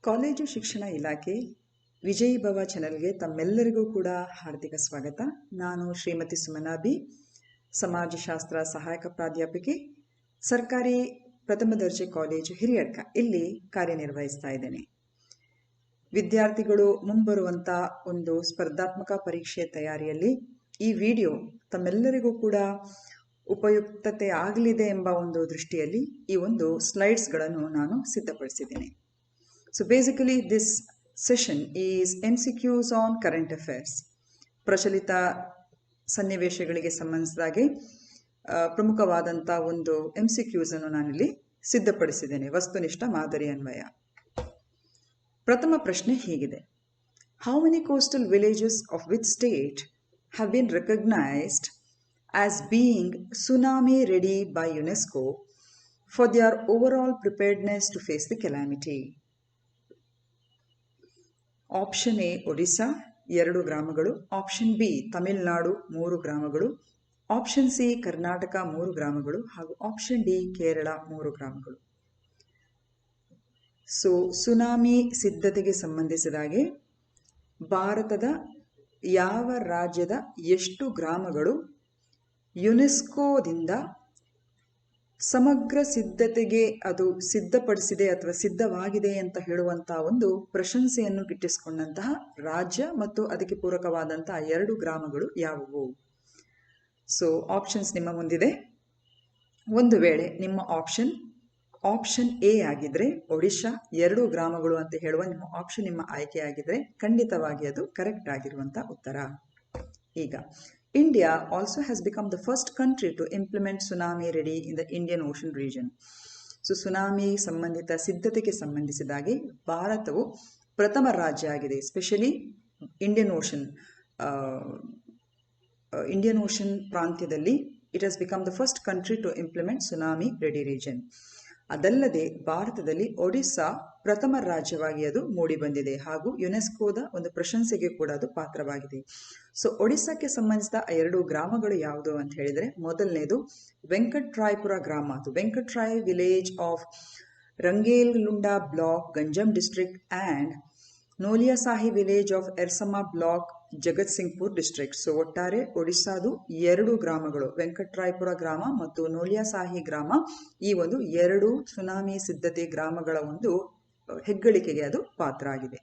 College ಶಿಕ್ಷಣ ಇಲಾಖೆ ವಿಜಯ್ ಭವ ಚಾನೆಲ್ಗೆ ತಮ್ಮೆಲ್ಲರಿಗೂ ಕೂಡ ಹಾರ್ದಿಕ ಸ್ವಾಗತ. ನಾನು ಶ್ರೀಮತಿ ಸುಮನಾ ಬಿ, ಸಮಾಜಶಾಸ್ತ್ರ ಸಹಾಯಕ ಪ್ರಾಧ್ಯಾಪಕಿ, ಸರ್ಕಾರಿ ಪ್ರಥಮ ದರ್ಜೆ ಕಾಲೇಜು ಹಿರಿಯಡ್ಕ ಇಲ್ಲಿ ಕಾರ್ಯನಿರ್ವಹಿಸ್ತಾ ಇದ್ದೇನೆ. ವಿದ್ಯಾರ್ಥಿಗಳು ಮುಂಬರುವಂಥ ಒಂದು ಸ್ಪರ್ಧಾತ್ಮಕ ಪರೀಕ್ಷೆ ತಯಾರಿಯಲ್ಲಿ ಈ ವಿಡಿಯೋ ತಮ್ಮೆಲ್ಲರಿಗೂ ಕೂಡ ಉಪಯುಕ್ತತೆ ಆಗಲಿದೆ ಎಂಬ ಒಂದು ದೃಷ್ಟಿಯಲ್ಲಿ ಈ ಒಂದು ಸ್ಲೈಡ್ಸ್ಗಳನ್ನು ನಾನು ಸಿದ್ಧಪಡಿಸಿದ್ದೇನೆ. So basically this session is MCQs on current affairs. ಪ್ರಚಲಿತ ಸನ್ನಿವೇಶಗಳಿಗೆ ಸಂಬಂಧಿಸಿದಾಗೆ ಪ್ರಮುಖವಾದಂಥ ಒಂದು MCQs ಅನ್ನು ನಾನಿಲ್ಲಿ ಸಿದ್ಧಪಡಿಸಿದ್ದೇನೆ, ವಸ್ತುನಿಷ್ಠ ಮಾದರಿ ಅನ್ವಯ. ಪ್ರಥಮ ಪ್ರಶ್ನೆ ಹೀಗಿದೆ: How many coastal villages of which state have been recognized as being tsunami ready by UNESCO for their overall preparedness to face the calamity? Option A Odisha 2 ಗ್ರಾಮಗಳು, ಆಪ್ಷನ್ ಬಿ ತಮಿಳುನಾಡು 3 ಗ್ರಾಮಗಳು, ಆಪ್ಷನ್ ಸಿ ಕರ್ನಾಟಕ 3 ಗ್ರಾಮಗಳು ಹಾಗೂ ಆಪ್ಷನ್ ಡಿ ಕೇರಳ 3 ಗ್ರಾಮಗಳು. So tsunami ಸಿದ್ಧತೆಗೆ ಸಂಬಂಧಿಸಿದಾಗೆ ಭಾರತದ ಯಾವ ರಾಜ್ಯದ ಎಷ್ಟು ಗ್ರಾಮಗಳು ಯುನೆಸ್ಕೋದಿಂದ ಸಮಗ್ರ ಸಿದ್ಧತೆಗೆ ಅದು ಸಿದ್ಧಪಡಿಸಿದೆ ಅಥವಾ ಸಿದ್ಧವಾಗಿದೆ ಅಂತ ಹೇಳುವಂತಹ ಒಂದು ಪ್ರಶಂಸೆಯನ್ನು ಗಿಟ್ಟಿಸಿಕೊಂಡಂತಹ ರಾಜ್ಯ ಮತ್ತು ಅದಕ್ಕೆ ಪೂರಕವಾದಂತಹ 2 ಗ್ರಾಮಗಳು ಯಾವುವು? ಸೊ ಆಪ್ಷನ್ಸ್ ನಿಮ್ಮ ಮುಂದಿದೆ. ಒಂದು ವೇಳೆ ನಿಮ್ಮ ಆಪ್ಷನ್ ಎ ಆಗಿದ್ರೆ ಒಡಿಶಾ 2 ಗ್ರಾಮಗಳು ಅಂತ ಹೇಳುವ ನಿಮ್ಮ ಆಪ್ಷನ್ ನಿಮ್ಮ ಆಯ್ಕೆ ಆಗಿದ್ರೆ ಖಂಡಿತವಾಗಿ ಅದು ಕರೆಕ್ಟ್ ಆಗಿರುವಂಥ ಉತ್ತರ. ಈಗ India also has become the first country to implement tsunami ready in the Indian Ocean region. So tsunami ಸಂಬಂಧಿತ ಸಿದ್ಧತೆಗೆ ಸಂಬಂಧಿಸಿದಾಗೆ ಭಾರತವು ಪ್ರಥಮ ರಾಜ್ಯ ಆಗಿದೆ. ಎಸ್ಪೆಷಲಿ ಇಂಡಿಯನ್ ಓಷನ್ ಪ್ರಾಂತ್ಯದಲ್ಲಿ it has become the first country to implement tsunami ready region. ಅದಲ್ಲದೆ ಭಾರತದಲ್ಲಿ ಒಡಿಸ್ಸಾ ಪ್ರಥಮ ರಾಜ್ಯವಾಗಿ ಅದು ಮೂಡಿ ಬಂದಿದೆ ಹಾಗೂ ಯುನೆಸ್ಕೋದ ಒಂದು ಪ್ರಶಂಸೆಗೆ ಕೂಡ ಅದು ಪಾತ್ರವಾಗಿದೆ. ಸೊ ಒಡಿಸ್ಸಾಕ್ಕೆ ಸಂಬಂಧಿಸಿದ 2 ಗ್ರಾಮಗಳು ಯಾವುದು ಅಂತ ಹೇಳಿದರೆ, ಮೊದಲನೇದು ವೆಂಕಟ್ರಾಯಪುರ ಗ್ರಾಮ, ಅದು Venkatray village of Rangeilunda block, Ganjam district, and Noliasahi village of Ersama block, Jagatsinghpur district. So ಒಟ್ಟಾರೆ ಒಡಿಸ್ಸಾದು 2 ಗ್ರಾಮಗಳು, ವೆಂಕಟ್ರಾಯಪುರ ಗ್ರಾಮ ಮತ್ತು ನೋಲಿಯಾಸಾಹಿ ಗ್ರಾಮ, ಈ ಒಂದು 2 ಸುನಾಮಿ ಸಿದ್ಧತೆ ಗ್ರಾಮಗಳ ಒಂದು ಹೆಗ್ಗಳಿಕೆಗೆ ಅದು ಪಾತ್ರ ಆಗಿದೆ.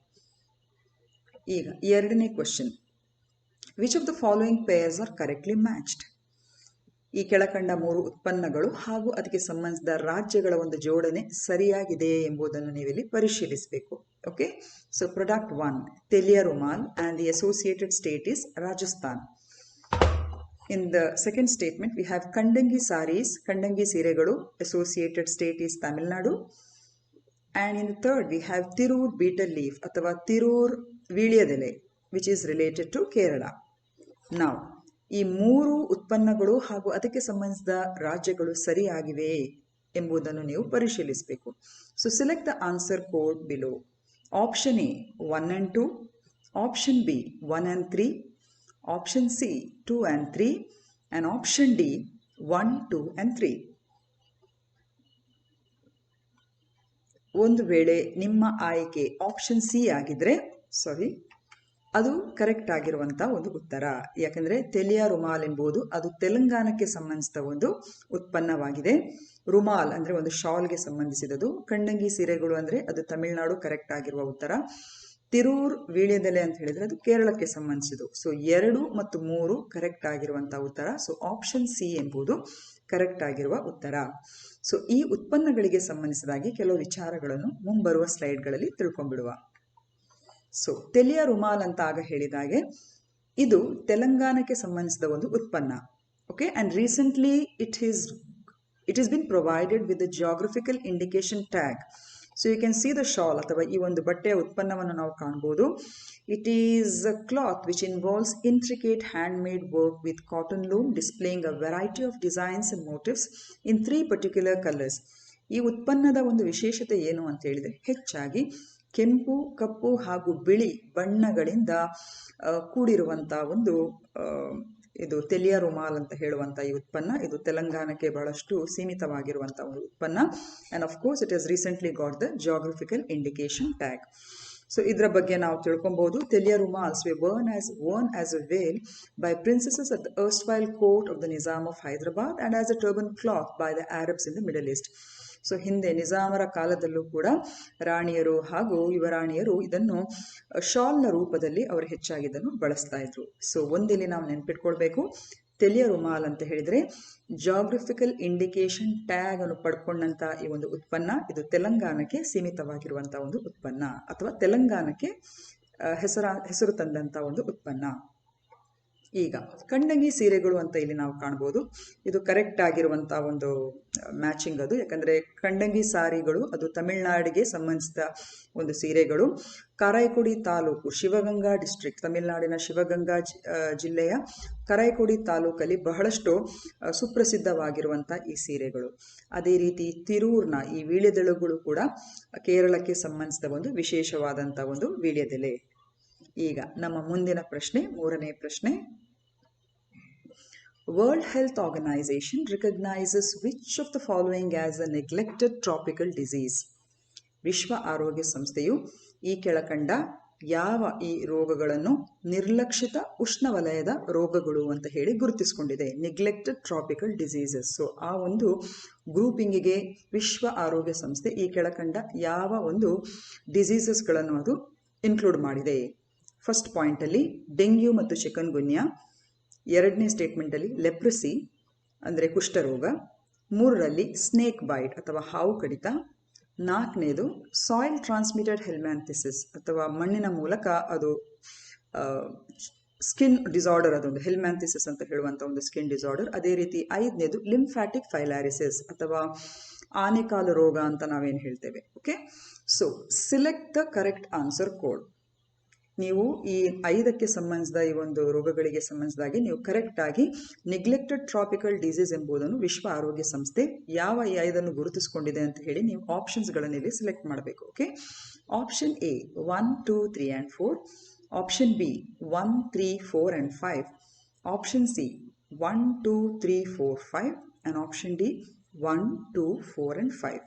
ಈಗ ಎರಡನೇ question: which of the following pairs are correctly matched? ಈ ಕೆಳಕಂಡ 3 ಉತ್ಪನ್ನಗಳು ಹಾಗೂ ಅದಕ್ಕೆ ಸಂಬಂಧಿಸಿದ ರಾಜ್ಯಗಳ ಒಂದು ಜೋಡಣೆ ಸರಿಯಾಗಿದೆ ಎಂಬುದನ್ನು ನೀವಿಲ್ಲಿ ಪರಿಶೀಲಿಸಬೇಕು. Okay, so product 1 Telia Rumal and the associated state is Rajasthan. In the second statement we have ಕಂಡಂಗಿ sarees, ಕಂಡಂಗಿ ಸೀರೆಗಳು, associated state is Tamil Nadu. And in the third we have ತಿರೂರ್ beetle leaf ಅಥವಾ ತಿರೂರ್ ವೀಳ್ಯದೆಲೆ which is related to Kerala. Now ಈ 3 ಉತ್ಪನ್ನಗಳು ಹಾಗೂ ಅದಕ್ಕೆ ಸಂಬಂಧಿಸಿದ ರಾಜ್ಯಗಳು ಸರಿಯಾಗಿವೆ ಎಂಬುದನ್ನು ನೀವು ಪರಿಶೀಲಿಸಬೇಕು. So select the answer code below. Option A 1 and 2, option B 1 and 3, option C 2 and 3, and option D 1, 2 and 3. ಒಂದು ವೇಳೆ ನಿಮ್ಮ ಆಯ್ಕೆ ಆಪ್ಷನ್ ಸಿ ಆಗಿದ್ರೆ ಅದು ಕರೆಕ್ಟ್ ಆಗಿರುವಂಥ ಒಂದು ಉತ್ತರ. ಯಾಕಂದರೆ ತೆಲಿಯಾ ರುಮಾಲ್ ಎಂಬುದು ಅದು ತೆಲಂಗಾಣಕ್ಕೆ ಸಂಬಂಧಿಸಿದ ಒಂದು ಉತ್ಪನ್ನವಾಗಿದೆ. ರುಮಾಲ್ ಅಂದರೆ ಒಂದು ಶಾಲ್ಗೆ ಸಂಬಂಧಿಸಿದದು. ಕಂಡಂಗಿ ಸೀರೆಗಳು ಅಂದರೆ ಅದು ತಮಿಳುನಾಡು, ಕರೆಕ್ಟ್ ಆಗಿರುವ ಉತ್ತರ. ತಿರೂರ್ ವೀಳ್ಯದೆಲೆ ಅಂತ ಹೇಳಿದರೆ ಅದು ಕೇರಳಕ್ಕೆ ಸಂಬಂಧಿಸಿದ್ದು. ಸೊ 2 ಮತ್ತು 3 ಕರೆಕ್ಟ್ ಆಗಿರುವಂಥ ಉತ್ತರ. ಸೊ ಆಪ್ಷನ್ ಸಿ ಎಂಬುದು ಕರೆಕ್ಟ್ ಆಗಿರುವ ಉತ್ತರ. ಸೊ ಈ ಉತ್ಪನ್ನಗಳಿಗೆ ಸಂಬಂಧಿಸಿದಾಗಿ ಕೆಲವು ವಿಚಾರಗಳನ್ನು ಮುಂಬರುವ ಸ್ಲೈಡ್ಗಳಲ್ಲಿ ತಿಳ್ಕೊಂಡ್ಬಿಡುವ. ಸೊ ತೆಲಿಯಾ ರುಮಾಲ್ ಅಂತ ಆಗ ಹೇಳಿದಾಗೆ ಇದು ತೆಲಂಗಾಣಕ್ಕೆ ಸಂಬಂಧಿಸಿದ ಒಂದು ಉತ್ಪನ್ನ. Okay, and recently it is been provided with the geographical indication tag. So you can see the shawl ಅಥವಾ ಈ ಒಂದು ಬಟ್ಟೆಯ ಉತ್ಪನ್ನವನ್ನು ನಾವು ಕಾಣ್ಬೋದು. It is a cloth which involves intricate hand made work with cotton loom displaying a variety of designs and motives in 3 particular colours. ಈ ಉತ್ಪನ್ನದ ಒಂದು ವಿಶೇಷತೆ ಏನು ಅಂತ ಹೇಳಿದರೆ, ಹೆಚ್ಚಾಗಿ ಕೆಂಪು, ಕಪ್ಪು ಹಾಗೂ ಬಿಳಿ ಬಣ್ಣಗಳಿಂದ ಕೂಡಿರುವಂಥ ಒಂದು ಇದು ತೆಲಿಯ ರುಮಾಲ್ ಅಂತ ಹೇಳುವಂಥ ಈ ಉತ್ಪನ್ನ ಇದು ತೆಲಂಗಾಣಕ್ಕೆ ಬಹಳಷ್ಟು ಸೀಮಿತವಾಗಿರುವಂಥ ಒಂದು ಉತ್ಪನ್ನ. And of course it has recently got the geographical indication tag. So ಇದರ ಬಗ್ಗೆ ನಾವು ತಿಳ್ಕೊಬಹುದು. ತೆಲಿಯ ರುಮಾಲ್ಸ್ were worn as a veil by princesses at the erstwhile court of the Nizam of Hyderabad and as a turban cloth by the Arabs in the Middle East. So ಹಿಂದೆ ನಿಜಾಮರ ಕಾಲದಲ್ಲೂ ಕೂಡ ರಾಣಿಯರು ಹಾಗೂ ಯುವರಾಣಿಯರು ಇದನ್ನು ಶಾಲ್ನ ರೂಪದಲ್ಲಿ ಅವರು ಹೆಚ್ಚಾಗಿ ಇದನ್ನು ಬಳಸ್ತಾ ಇದ್ರು. ಸೊ ಒಂದಿಲ್ಲಿ ನಾವು ನೆನ್ಪಿಟ್ಕೊಳ್ಬೇಕು, ತೆಲಿಯ ರುಮಾಲ್ ಅಂತ ಹೇಳಿದರೆ ಜಾಗ್ರಫಿಕಲ್ ಇಂಡಿಕೇಶನ್ ಟ್ಯಾಗ್ ಅನ್ನು ಪಡ್ಕೊಂಡಂಥ ಈ ಒಂದು ಉತ್ಪನ್ನ ಇದು ತೆಲಂಗಾಣಕ್ಕೆ ಸೀಮಿತವಾಗಿರುವಂಥ ಒಂದು ಉತ್ಪನ್ನ ಅಥವಾ ತೆಲಂಗಾಣಕ್ಕೆ ಹೆಸರು ತಂದಂಥ ಒಂದು ಉತ್ಪನ್ನ. ಈಗ ಕಂಡಂಗಿ ಸೀರೆಗಳು ಅಂತ ಇಲ್ಲಿ ನಾವು ಕಾಣ್ಬೋದು. ಇದು ಕರೆಕ್ಟ್ ಆಗಿರುವಂಥ ಒಂದು ಮ್ಯಾಚಿಂಗ್ ಅದು, ಯಾಕಂದರೆ ಕಂಡಂಗಿ ಸಾರಿಗಳು ಅದು ತಮಿಳುನಾಡಿಗೆ ಸಂಬಂಧಿಸಿದ ಒಂದು ಸೀರೆಗಳು. ಕಾರೈಕೊಡಿ ತಾಲೂಕು, ಶಿವಗಂಗಾ ಡಿಸ್ಟ್ರಿಕ್ಟ್, ತಮಿಳುನಾಡಿನ ಶಿವಗಂಗಾ ಜಿಲ್ಲೆಯ ಕಾರೈಕೊಡಿ ತಾಲೂಕಲ್ಲಿ ಬಹಳಷ್ಟು ಸುಪ್ರಸಿದ್ಧವಾಗಿರುವಂಥ ಈ ಸೀರೆಗಳು. ಅದೇ ರೀತಿ ತಿರೂರ್ನ ಈ ವೀಳ್ಯದೆಲೆಗಳು ಕೂಡ ಕೇರಳಕ್ಕೆ ಸಂಬಂಧಿಸಿದ ಒಂದು ವಿಶೇಷವಾದಂಥ ಒಂದು ವೀಳ್ಯದೆಲೆ. ಈಗ ನಮ್ಮ ಮುಂದಿನ ಪ್ರಶ್ನೆ, ಮೂರನೇ ಪ್ರಶ್ನೆ. World Health Organization recognizes which of the following as a neglected tropical disease? ವಿಶ್ವ ಆರೋಗ್ಯ ಸಂಸ್ಥೆಯು ಈ ಕೆಳಕಂಡ ಯಾವ ಈ ರೋಗಗಳನ್ನು ನಿರ್ಲಕ್ಷಿತ ಉಷ್ಣವಲಯದ ರೋಗಗಳು ಅಂತ ಹೇಳಿ ಗುರುತಿಸಿಕೊಂಡಿದೆ? Neglected tropical diseases. ಸೊ ಆ ಒಂದು ಗ್ರೂಪಿಂಗಿಗೆ ವಿಶ್ವ ಆರೋಗ್ಯ ಸಂಸ್ಥೆ ಈ ಕೆಳಕಂಡ ಯಾವ ಒಂದು ಡಿಸೀಸಸ್ಗಳನ್ನು ಅದು ಇನ್ಕ್ಲೂಡ್ ಮಾಡಿದೆ? ಫಸ್ಟ್ ಪಾಯಿಂಟಲ್ಲಿ ಡೆಂಗ್ಯೂ ಮತ್ತು ಚಿಕನ್ ಗುನ್ಯಾ, ಎರಡನೇ ಸ್ಟೇಟ್ಮೆಂಟಲ್ಲಿ ಲೆಪ್ರಸಿ ಅಂದರೆ ಕುಷ್ಠರೋಗ, ಮೂರರಲ್ಲಿ ಸ್ನೇಕ್ ಬೈಟ್ ಅಥವಾ ಹಾವು ಕಡಿತ, ನಾಲ್ಕನೇದು ಸಾಯಿಲ್ ಟ್ರಾನ್ಸ್ಮಿಟೆಡ್ ಹೆಲ್ಮ್ಯಾಂಥಿಸಿಸ್ ಅಥವಾ ಮಣ್ಣಿನ ಮೂಲಕ ಅದು ಸ್ಕಿನ್ ಡಿಸಾರ್ಡರ್, ಅದೊಂದು ಹೆಲ್ಮ್ಯಾಂಥಿಸಿಸ್ ಅಂತ ಹೇಳುವಂಥ ಒಂದು ಸ್ಕಿನ್ ಡಿಸಾರ್ಡರ್. ಅದೇ ರೀತಿ ಐದನೇದು ಲಿಂಫ್ಯಾಟಿಕ್ ಫೈಲಾರಿಸಿಸ್ ಅಥವಾ ಆನೆಕಾಲು ರೋಗ ಅಂತ ನಾವೇನು ಹೇಳ್ತೇವೆ. Okay, so select the correct answer code. ನೀವು ಈ 5ಕ್ಕೆ ಸಂಬಂಧಿಸಿದ ಈ ಒಂದು ರೋಗಗಳಿಗೆ ಸಂಬಂಧಿಸಿದಾಗಿ ನೀವು ಕರೆಕ್ಟಾಗಿ ನೆಗ್ಲೆಕ್ಟೆಡ್ ಟ್ರಾಪಿಕಲ್ ಡಿಸೀಸ್ ಎಂಬುದನ್ನು ವಿಶ್ವ ಆರೋಗ್ಯ ಸಂಸ್ಥೆ ಯಾವ 5ಅನ್ನು ಗುರುತಿಸಿಕೊಂಡಿದೆ ಅಂತ ಹೇಳಿ ನೀವು ಆಪ್ಷನ್ಸ್ಗಳನ್ನು ಇಲ್ಲಿ ಸೆಲೆಕ್ಟ್ ಮಾಡಬೇಕು. Okay, option A 1, 2, 3 and 4, option B 1, 3, 4 and 5, option C 1, 2, 3, 4, 5 and option D 1, 2, 4 and 5.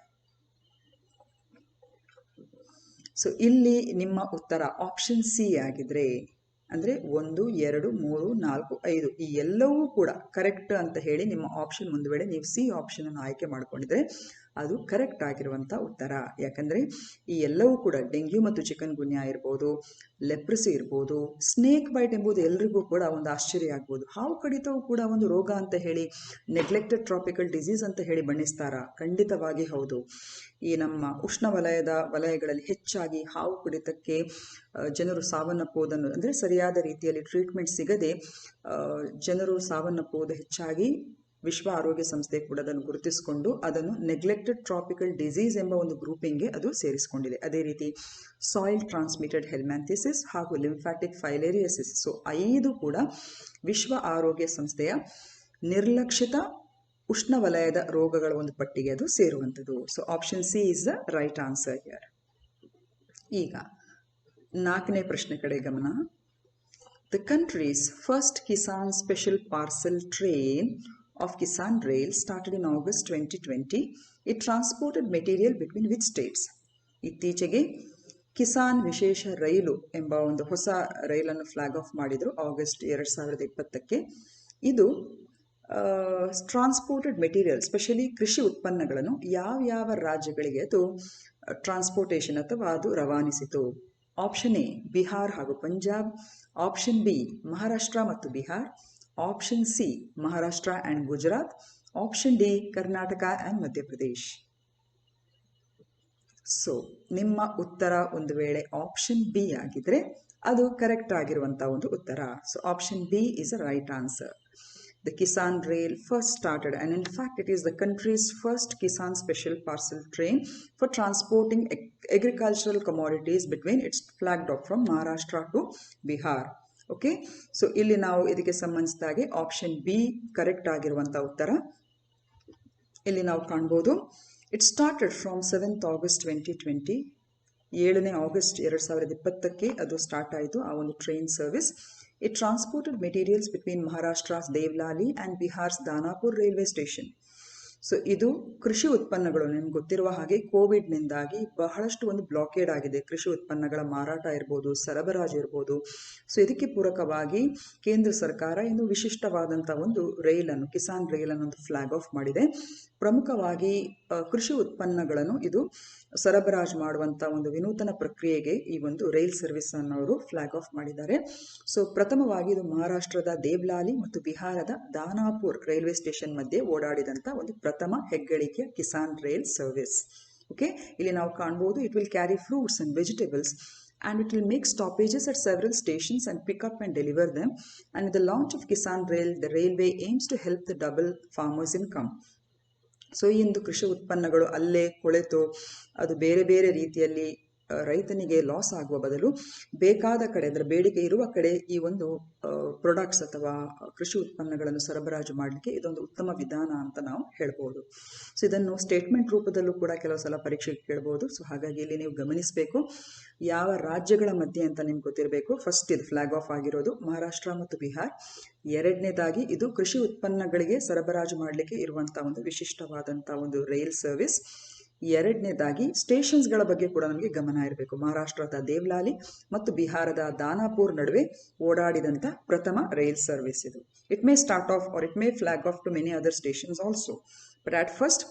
So ಇಲ್ಲಿ ನಿಮ್ಮ ಉತ್ತರ ಆಪ್ಷನ್ ಸಿ ಆಗಿದ್ರೆ ಅಂದರೆ 1, 2, 3, 4, 5 ಈ ಎಲ್ಲವೂ ಕೂಡ ಕರೆಕ್ಟ್ ಅಂತ ಹೇಳಿ ನಿಮ್ಮ ಆಪ್ಷನ್ ಒಂದು ವೇಳೆ ನೀವು ಸಿ ಆಪ್ಷನನ್ನು ಆಯ್ಕೆ ಮಾಡಿಕೊಂಡಿದ್ರೆ ಅದು ಕರೆಕ್ಟ್ ಆಗಿರುವಂಥ ಉತ್ತರ. ಯಾಕಂದರೆ ಈ ಎಲ್ಲವೂ ಕೂಡ ಡೆಂಗ್ಯೂ ಮತ್ತು ಚಿಕನ್ ಗುನ್ಯಾ ಇರ್ಬೋದು, ಲೆಪ್ರಸಿ ಇರ್ಬೋದು, ಸ್ನೇಕ್ ಬೈಟ್ ಎಂಬುದು ಎಲ್ರಿಗೂ ಕೂಡ ಒಂದು ಆಶ್ಚರ್ಯ ಆಗ್ಬೋದು. ಹಾವು ಕಡಿತವು ಕೂಡ ಒಂದು ರೋಗ ಅಂತ ಹೇಳಿ ನೆಗ್ಲೆಕ್ಟೆಡ್ ಟ್ರಾಪಿಕಲ್ ಡಿಸೀಸ್ ಅಂತ ಹೇಳಿ ಬಣ್ಣಿಸ್ತಾರ? ಖಂಡಿತವಾಗಿ ಹೌದು. ಈ ನಮ್ಮ ಉಷ್ಣವಲಯದ ವಲಯಗಳಲ್ಲಿ ಹೆಚ್ಚಾಗಿ ಹಾವು ಕಡಿತಕ್ಕೆ ಜನರು ಸಾವನ್ನಪ್ಪುವುದನ್ನು ಅಂದರೆ ಸರಿಯಾದ ರೀತಿಯಲ್ಲಿ ಟ್ರೀಟ್ಮೆಂಟ್ ಸಿಗದೆ ಜನರು ಸಾವನ್ನಪ್ಪುವುದು ಹೆಚ್ಚಾಗಿ ವಿಶ್ವ ಆರೋಗ್ಯ ಸಂಸ್ಥೆ ಕೂಡ ಅದನ್ನು ಗುರುತಿಸಿಕೊಂಡು ಅದನ್ನು ನೆಗ್ಲೆಕ್ಟೆಡ್ ಟ್ರಾಪಿಕಲ್ ಡಿಸೀಸ್ ಎಂಬ ಒಂದು ಗ್ರೂಪಿಂಗ್ಗೆ ಅದು ಸೇರಿಸಿಕೊಂಡಿದೆ. ಅದೇ ರೀತಿ ಸಾಯಿಲ್ ಟ್ರಾನ್ಸ್ಮಿಟೆಡ್ ಹೆಲ್ಮ್ಯಾಂಥಿಸಿಸ್ ಹಾಗೂ ಲಿಂಫ್ಯಾಟಿಕ್ ಫೈಲೇರಿಯಸಿಸ್, ಸೊ 5 ಕೂಡ ವಿಶ್ವ ಆರೋಗ್ಯ ಸಂಸ್ಥೆಯ ನಿರ್ಲಕ್ಷಿತ ಉಷ್ಣವಲಯದ ರೋಗಗಳ ಒಂದು ಪಟ್ಟಿಗೆ ಅದು ಸೇರುವಂಥದ್ದು. So option C is the right answer here. ಈಗ 4ನೇ ಪ್ರಶ್ನೆ ಕಡೆ ಗಮನ. The country's first Kisan special parcel train of Kisan Rail started in August 2020. It transported material between which states? ಇತ್ತೀಚೆಗೆ ಕಿಸಾನ್ ವಿಶೇಷ ರೈಲು ಎಂಬ ಒಂದು ಹೊಸ ರೈಲನ್ನು ಫ್ಲಾಗ್ ಆಫ್ ಮಾಡಿದರು ಆಗಸ್ಟ್ 2020ಕ್ಕೆ. ಇದು ಟ್ರಾನ್ಸ್ಪೋರ್ಟೆಡ್ ಮೆಟೀರಿಯಲ್ ಸ್ಪೆಷಲಿ ಕೃಷಿ ಉತ್ಪನ್ನಗಳನ್ನು ಯಾವ ರಾಜ್ಯಗಳಿಗೆ ಅದು ಟ್ರಾನ್ಸ್ಪೋರ್ಟೇಷನ್ ಅಥವಾ ಅದು ರವಾನಿಸಿತು? ಆಪ್ಷನ್ ಎ ಬಿಹಾರ್ ಹಾಗೂ ಪಂಜಾಬ್, ಆಪ್ಷನ್ ಬಿ ಮಹಾರಾಷ್ಟ್ರ ಮತ್ತು Bihar, option C Maharashtra and Gujarat, option D Karnataka and Madhya Pradesh. So ನಿಮ್ಮ ಉತ್ತರ ಒಂದು ವೇಳೆ ಆಪ್ಷನ್ ಬಿ ಆಗಿದ್ರೆ ಅದು ಕರೆಕ್ಟ್ ಆಗಿರುವಂಥ ಒಂದು ಉತ್ತರ. So option B is a right answer. The Kisan Rail first started, and in fact it is the country's first Kisan special parcel train for transporting agricultural commodities between its flagged off from Maharashtra to Bihar. Okay, so ಇಲ್ಲಿ ನಾವು ಇದಕ್ಕೆ ಸಂಬಂಧಿಸಿದಾಗೆ option B correct ಆಗಿರುವಂಥ ಉತ್ತರ ಇಲ್ಲಿ ನಾವು ಕಾಣ್ಬೋದು. It started from 7th August 2020. 7ನೇ August 2020ಕ್ಕೆ ಅದು ಸ್ಟಾರ್ಟ್ ಆಯಿತು ಆ ಒಂದು train service. It transported materials between Maharashtra's Devlali and Bihar's Danapur railway station. So ಇದು ಕೃಷಿ ಉತ್ಪನ್ನಗಳು, ನಿಮ್ಗೆ ಗೊತ್ತಿರುವ ಹಾಗೆ ಕೋವಿಡ್ನಿಂದಾಗಿ ಬಹಳಷ್ಟು ಒಂದು ಬ್ಲಾಕೇಡ್ ಆಗಿದೆ. ಕೃಷಿ ಉತ್ಪನ್ನಗಳ ಮಾರಾಟ ಇರ್ಬೋದು, ಸರಬರಾಜು ಇರ್ಬೋದು. ಸೊ ಇದಕ್ಕೆ ಪೂರಕವಾಗಿ ಕೇಂದ್ರ ಸರ್ಕಾರ ಇನ್ನು ವಿಶಿಷ್ಟವಾದಂಥ ಒಂದು ರೈಲನ್ನು, ಕಿಸಾನ್ ರೈಲನ್ನು ಒಂದು ಫ್ಲಾಗ್ ಆಫ್ ಮಾಡಿದೆ. ಪ್ರಮುಖವಾಗಿ ಕೃಷಿ ಉತ್ಪನ್ನಗಳನ್ನು ಇದು ಸರಬರಾಜು ಮಾಡುವಂಥ ಒಂದು ವಿನೂತನ ಪ್ರಕ್ರಿಯೆಗೆ ಈ ಒಂದು ರೈಲ್ ಸರ್ವಿಸ್ ಅನ್ನೋರು ಫ್ಲಾಗ್ ಆಫ್ ಮಾಡಿದ್ದಾರೆ. ಸೊ ಪ್ರಥಮವಾಗಿ ಇದು ಮಹಾರಾಷ್ಟ್ರದ ದೇವ್ಲಾಲಿ ಮತ್ತು ಬಿಹಾರದ ದಾನಾಪುರ್ ರೈಲ್ವೆ ಸ್ಟೇಷನ್ ಮಧ್ಯೆ ಓಡಾಡಿದಂಥ ಒಂದು ಪ್ರಥಮ ಹೆಗ್ಗಳಿಕೆಯ ಕಿಸಾನ್ ರೈಲ್ ಸರ್ವಿಸ್. ಓಕೆ, ಇಲ್ಲಿ ನಾವು ಕಾಣ್ಬೋದು, it will carry fruits and vegetables and it will make stoppages at several stations and pick up and deliver them. And with the launch of Kisan Rail, the railway aims to help the double farmers' income. So ಈ ಒಂದು ಕೃಷಿ ಉತ್ಪನ್ನಗಳು ಅಲ್ಲೇ ಕೊಳೆತು ಅದು ಬೇರೆ ಬೇರೆ ರೀತಿಯಲ್ಲಿ ರೈತನಿಗೆ ಲಾಸ್ ಆಗುವ ಬದಲು ಬೇಕಾದ ಕಡೆ, ಅದರ ಬೇಡಿಕೆ ಇರುವ ಕಡೆ ಈ ಒಂದು ಪ್ರಾಡಕ್ಟ್ಸ್ ಅಥವಾ ಕೃಷಿ ಉತ್ಪನ್ನಗಳನ್ನು ಸರಬರಾಜು ಮಾಡಲಿಕ್ಕೆ ಇದೊಂದು ಉತ್ತಮ ವಿಧಾನ ಅಂತ ನಾವು ಹೇಳ್ಬೋದು. ಸೊ ಇದನ್ನು ಸ್ಟೇಟ್ಮೆಂಟ್ ರೂಪದಲ್ಲೂ ಕೂಡ ಕೆಲವು ಸಲ ಪರೀಕ್ಷೆಗೆ ಕೇಳ್ಬೋದು. ಸೊ ಹಾಗಾಗಿ ಇಲ್ಲಿ ನೀವು ಗಮನಿಸಬೇಕು ಯಾವ ರಾಜ್ಯಗಳ ಮಧ್ಯೆ ಅಂತ ನಿಮ್ಗೆ ಗೊತ್ತಿರಬೇಕು. ಫಸ್ಟ್ ಇದು ಫ್ಲಾಗ್ ಆಫ್ ಆಗಿರೋದು ಮಹಾರಾಷ್ಟ್ರ ಮತ್ತು ಬಿಹಾರ್. ಎರಡನೇದಾಗಿ ಇದು ಕೃಷಿ ಉತ್ಪನ್ನಗಳಿಗೆ ಸರಬರಾಜು ಮಾಡಲಿಕ್ಕೆ ಇರುವಂಥ ಒಂದು ವಿಶಿಷ್ಟವಾದಂಥ ಒಂದು ರೈಲ್ ಸರ್ವಿಸ್. ಎರಡನೇದಾಗಿ ಸ್ಟೇಷನ್ಸ್ಗಳ ಬಗ್ಗೆ ಕೂಡ ನಮಗೆ ಗಮನ ಇರಬೇಕು. ಮಹಾರಾಷ್ಟ್ರದ ದೇವ್ಲಾಲಿ ಮತ್ತು ಬಿಹಾರದ ದಾನಾಪುರ್ ನಡುವೆ ಓಡಾಡಿದಂಥ ಪ್ರಥಮ ರೈಲ್ ಸರ್ವಿಸ್ ಇದು. It may start off or it may flag off to many other stations also, but at first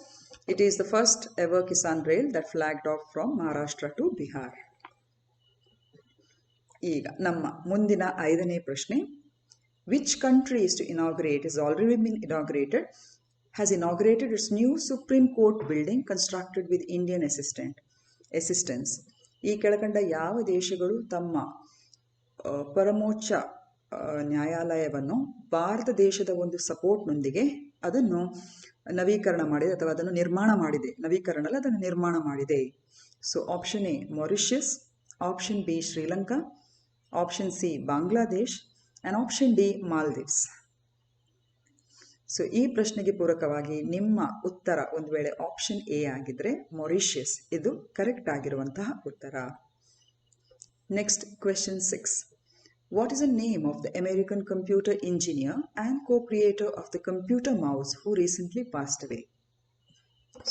it is the first ever Kisan rail that flagged off from Maharashtra to Bihar. ಈಗ ನಮ್ಮ ಮುಂದಿನ 5ನೇ ಪ್ರಶ್ನೆ, which country is to inaugurate is already been inaugurated has inaugurated its new Supreme Court building constructed with Indian assistance. ಈ ಕೆಳಕಂಡ ಯಾವ ದೇಶಗಳು ತಮ್ಮ ಪರಮೋಚ್ಚ ನ್ಯಾಯಾಲಯವನ್ನು ಭಾರತ ದೇಶದ ಒಂದು ಸಪೋರ್ಟ್ನೊಂದಿಗೆ ಅದನ್ನು ನವೀಕರಣ ಮಾಡಿದೆ ಅಥವಾ ಅದನ್ನು ನಿರ್ಮಾಣ ಮಾಡಿದೆ? ನವೀಕರಣ ಅಲ್ಲ, ಅದನ್ನು ನಿರ್ಮಾಣ ಮಾಡಿದೆ. So option A Mauritius, option B Sri Lanka, option C Bangladesh and option D Maldives. So ಈ ಪ್ರಶ್ನೆಗೆ ಪೂರಕವಾಗಿ ನಿಮ್ಮ ಉತ್ತರ ಒಂದು ವೇಳೆ ಆಪ್ಷನ್ ಎ ಆಗಿದ್ರೆ ಮಾರಿಷಿಯಸ್ ಇದು ಕರೆಕ್ಟ್ ಆಗಿರುವಂತಹ ಉತ್ತರ. Next question 6. What is the name of the American computer engineer and co-creator of the computer mouse who recently passed away?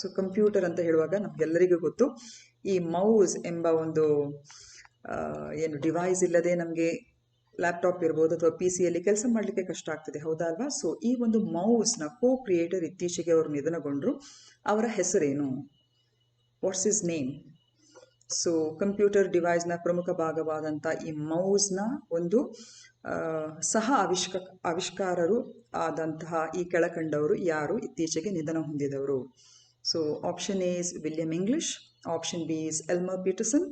So computer ಅಂತ ಹೇಳುವಾಗ ನಮಗೆಲ್ಲರಿಗೂ ಗೊತ್ತು, ಈ ಮೌಸ್ ಎಂಬ ಒಂದು ಏನು ಡಿವೈಸ್ ಇಲ್ಲದೆ ನಮಗೆ ಲ್ಯಾಪ್ಟಾಪ್ ಇರ್ಬೋದು ಅಥವಾ PC-ಯಲ್ಲಿ ಕೆಲಸ ಮಾಡಲಿಕ್ಕೆ ಕಷ್ಟ ಆಗ್ತದೆ, ಹೌದಾ ಅಲ್ವಾ? ಸೊ ಈ ಒಂದು ಮೌಸ್ನ ಕೋ-ಕ್ರಿಯೇಟರ್ ಇತ್ತೀಚೆಗೆ ಅವರು ನಿಧನಗೊಂಡರು. ಅವರ ಹೆಸರೇನು? What's is name? So computer ಡಿವೈಸ್ನ ಪ್ರಮುಖ ಭಾಗವಾದಂಥ ಈ ಮೌಸ್ನ ಒಂದು ಸಹ ಆವಿಷ್ಕಾರರು ಆದಂತಹ ಈ ಕೆಳಕಂಡವರು ಯಾರು ಇತ್ತೀಚೆಗೆ ನಿಧನ ಹೊಂದಿದವರು? So option A is William English, option B is Elmer Peterson,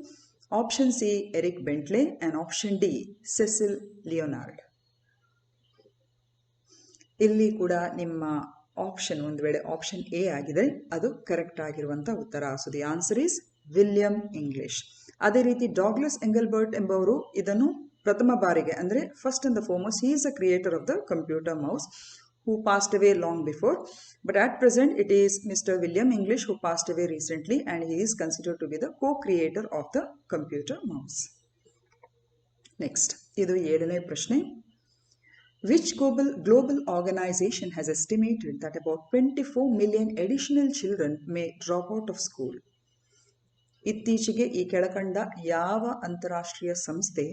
option C Eric Bentley and option D Cecil Leonard. ಇಲ್ಲಿ ಕೂಡ ನಿಮ್ಮ ಆಪ್ಷನ್ ಒಂದು ವೇಳೆ ಆಪ್ಷನ್ ಎ ಆಗಿದೆ, ಅದು ಕರೆಕ್ಟ್ ಆಗಿರುವಂಥ ಉತ್ತರ. So the answer is William English. ಅದೇ ರೀತಿ ಡಾಗ್ಲಸ್ ಎಂಗಲ್ಬರ್ಟ್ ಎಂಬವರು ಇದನ್ನು ಪ್ರಥಮ ಬಾರಿಗೆ, ಅಂದರೆ first and the foremost, he is a creator of the computer mouse who passed away long before, but at present it is Mr. William English who passed away recently, and he is considered to be the co-creator of the computer mouse. Next, idu 7ನೇ ಪ್ರಶ್ನೆ. Which global organization has estimated that about 24 million additional children may drop out of school? ಇತ್ತೀಚೆಗೆ ಈ ಕೆಳಕಂಡ ಯಾವ ಅಂತಾರಾಷ್ಟ್ರೀಯ ಸಂಸ್ಥೆ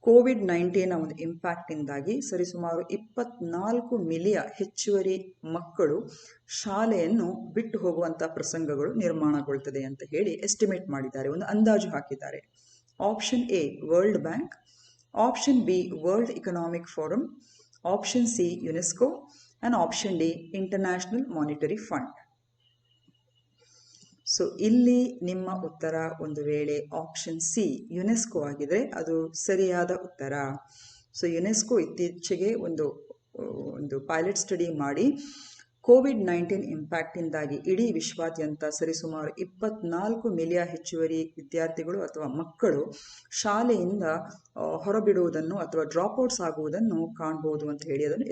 COVID-19 ಒಂದು ಇಂಪ್ಯಾಕ್ಟಿಂದಾಗಿ ಸರಿಸುಮಾರು 24 million ಹೆಚ್ಚುವರಿ ಮಕ್ಕಳು ಶಾಲೆಯನ್ನು ಬಿಟ್ಟು ಹೋಗುವಂಥ ಪ್ರಸಂಗಗಳು ನಿರ್ಮಾಣಗೊಳ್ತದೆ ಅಂತ ಹೇಳಿ ಎಸ್ಟಿಮೇಟ್ ಮಾಡಿದ್ದಾರೆ, ಒಂದು ಅಂದಾಜು ಹಾಕಿದ್ದಾರೆ. Option A world bank, option B world economic forum, option C UNESCO and option D international monetary fund. So ಇಲ್ಲಿ ನಿಮ್ಮ ಉತ್ತರ ಒಂದು ವೇಳೆ ಆಪ್ಷನ್ ಸಿ ಯುನೆಸ್ಕೋ ಆಗಿದ್ರೆ ಅದು ಸರಿಯಾದ ಉತ್ತರ. ಸೊ ಯುನೆಸ್ಕೋ ಇತ್ತೀಚೆಗೆ ಒಂದು ಪೈಲಟ್ ಸ್ಟಡಿ ಮಾಡಿ ಕೋವಿಡ್-19 ಇಂಪ್ಯಾಕ್ಟಿಂದಾಗಿ ಇಡೀ ವಿಶ್ವಾದ್ಯಂತ ಸರಿಸುಮಾರು 24 ಮಿಲಿಯನ್ ಹೆಚ್ಚುವರಿ ವಿದ್ಯಾರ್ಥಿಗಳು ಅಥವಾ ಮಕ್ಕಳು ಶಾಲೆಯಿಂದ ಹೊರಬಿಡುವುದನ್ನು ಅಥವಾ ಡ್ರಾಪ್ಔಟ್ಸ್ ಆಗುವುದನ್ನು ಕಾಣಬಹುದು ಅಂತ ಹೇಳಿ ಅದನ್ನು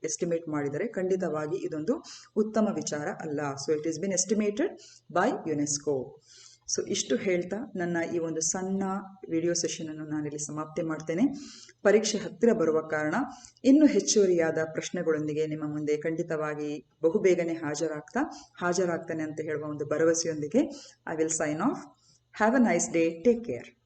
ಎಸ್ಟಿಮೇಟ್ ಮಾಡಿದರೆ ಖಂಡಿತವಾಗಿ ಇದೊಂದು ಉತ್ತಮ ವಿಚಾರ ಅಲ್ಲ. So it is bin estimated by UNESCO. So ಇಷ್ಟು ಹೇಳ್ತಾ ನನ್ನ ಈ ಒಂದು ಸಣ್ಣ ವಿಡಿಯೋ ಸೆಷನನ್ನು ನಾನಿಲ್ಲಿ ಸಮಾಪ್ತಿ ಮಾಡ್ತೇನೆ. ಪರೀಕ್ಷೆ ಹತ್ತಿರ ಬರುವ ಕಾರಣ ಇನ್ನೂ ಹೆಚ್ಚುವರಿಯಾದ ಪ್ರಶ್ನೆಗಳೊಂದಿಗೆ ನಿಮ್ಮ ಮುಂದೆ ಖಂಡಿತವಾಗಿ ಬಹುಬೇಗನೆ ಹಾಜರಾಗ್ತಾನೆ ಅಂತ ಹೇಳುವ ಒಂದು ಭರವಸೆಯೊಂದಿಗೆ I will sign off. Have a nice day. Take care.